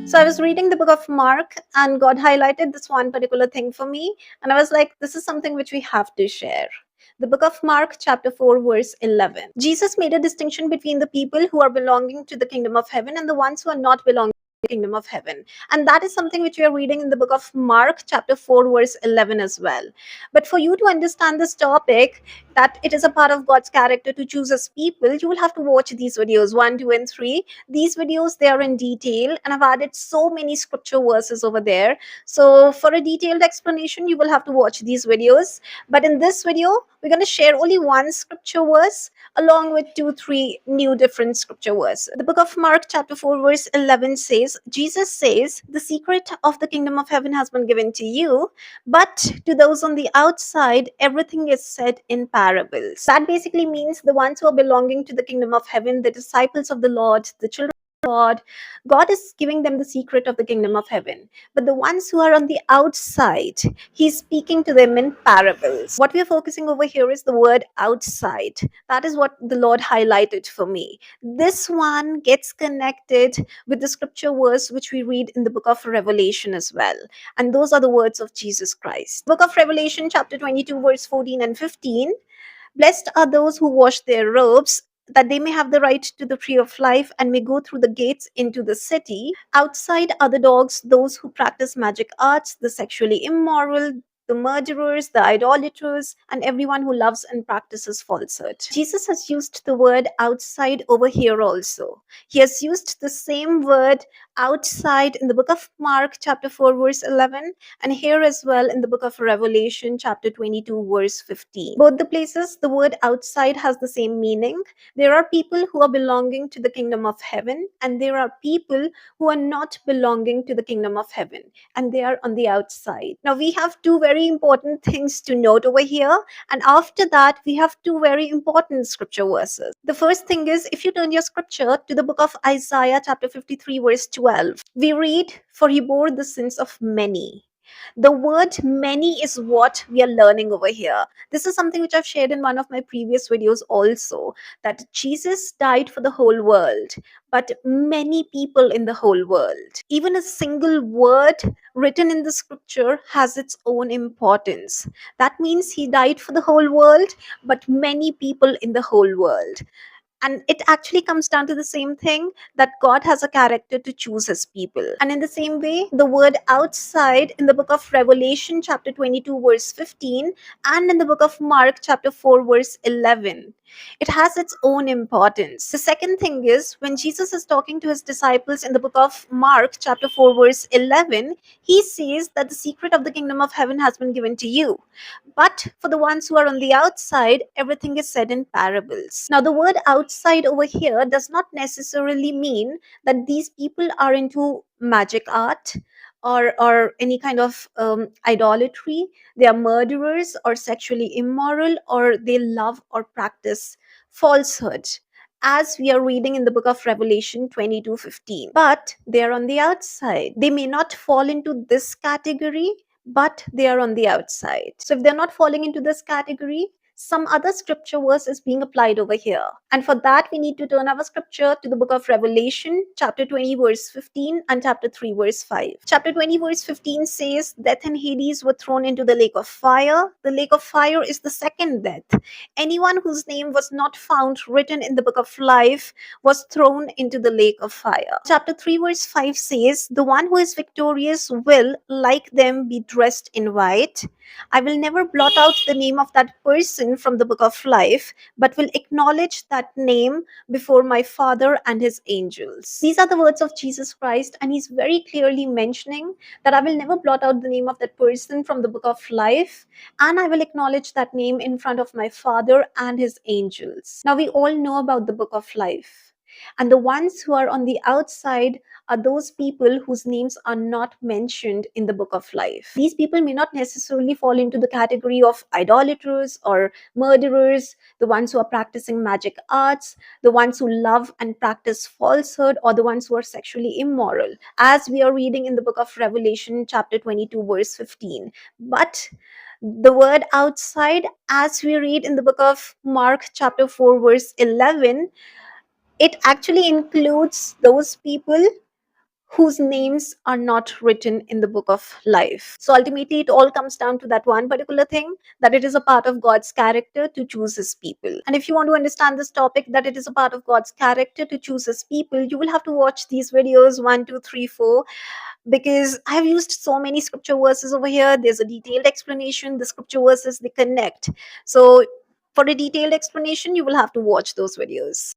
So I was reading the book of Mark, and God highlighted this one particular thing for me. And I was like, this is something which we have to share. The book of Mark, chapter 4, verse 11. Jesus made a distinction between the people who are belonging to the kingdom of heaven and the ones who are not belonging to the kingdom of heaven. And that is something which we are reading in the book of Mark, chapter 4, verse 11 as well. But for you to understand this topic, that it is a part of God's character to choose us people, you will have to watch these videos 1, 2, and 3. These videos, they are in detail, and I've added so many scripture verses over there. So for a detailed explanation, you will have to watch these videos. But in this video, we're going to share only one scripture verse along with 2, 3 new different scripture verses. The book of Mark, chapter 4, verse 11 says, Jesus says, the secret of the kingdom of heaven has been given to you, but to those on the outside, everything is said in parables. That basically means the ones who are belonging to the kingdom of heaven, the disciples of the Lord, the children of God, God is giving them the secret of the kingdom of heaven. But the ones who are on the outside, He's speaking to them in parables. What we are focusing over here is the word outside. That is what the Lord highlighted for me. This one gets connected with the scripture verse which we read in the book of Revelation as well. And those are the words of Jesus Christ. Book of Revelation, chapter 22, verse 14 and 15. Blessed are those who wash their robes, that they may have the right to the tree of life and may go through the gates into the city. Outside are the dogs, those who practice magic arts, the sexually immoral, the murderers, the idolaters, and everyone who loves and practices falsehood. Jesus has used the word outside over here also. He has used the same word outside in the book of Mark, chapter 4, verse 11, and here as well in the book of Revelation, chapter 22, verse 15. Both the places, the word outside has the same meaning. There are people who are belonging to the kingdom of heaven, and there are people who are not belonging to the kingdom of heaven, and they are on the outside. Now, we have two very important things to note over here, and after that, we have two very important scripture verses. The first thing is, if you turn your scripture to the book of Isaiah, chapter 53, verse 12, we read, For he bore the sins of many. The word many is what we are learning over here. This is something which I've shared in one of my previous videos also, that Jesus died for the whole world, but many people in the whole world. Even a single word written in the scripture has its own importance. That means he died for the whole world, but many people in the whole world. And it actually comes down to the same thing, that God has a character to choose his people. And in the same way, the word outside in the book of Revelation, chapter 22, verse 15, and in the book of Mark, chapter 4, verse 11, it has its own importance. The second thing is, when Jesus is talking to his disciples in the book of Mark, chapter 4, verse 11, he says that the secret of the kingdom of heaven has been given to you. But for the ones who are on the outside, everything is said in parables. Now, the word outside over here does not necessarily mean that these people are into magic art or any kind of idolatry. They are murderers or sexually immoral, or they love or practice falsehood, as we are reading in the book of Revelation 22:15. But they are on the outside. They may not fall into this category, but they are on the outside. So if they're not falling into this category, some other scripture verse is being applied over here. And for that, we need to turn our scripture to the book of Revelation, chapter 20, verse 15, and chapter 3, verse 5. Chapter 20, verse 15 says, Death and Hades were thrown into the lake of fire. The lake of fire is the second death. Anyone whose name was not found written in the book of life was thrown into the lake of fire. Chapter 3, verse 5 says, The one who is victorious will, like them, be dressed in white. I will never blot out the name of that person from the book of life, but will acknowledge that name before my Father and his angels. These are the words of Jesus Christ, and he's very clearly mentioning that I will never blot out the name of that person from the book of life, and I will acknowledge that name in front of my Father and his angels. Now, we all know about the book of life. And the ones who are on the outside are those people whose names are not mentioned in the book of life. These people may not necessarily fall into the category of idolaters or murderers, the ones who are practicing magic arts, the ones who love and practice falsehood, or the ones who are sexually immoral, as we are reading in the book of Revelation, chapter 22, verse 15. But the word outside, as we read in the book of Mark, chapter 4, verse 11, it actually includes those people whose names are not written in the book of life. So ultimately, it all comes down to that one particular thing, that it is a part of God's character to choose his people. And if you want to understand this topic, that it is a part of God's character to choose his people, you will have to watch these videos 1, 2, 3, 4, because I have used so many scripture verses over here. There's a detailed explanation. The scripture verses, they connect. So for a detailed explanation, you will have to watch those videos.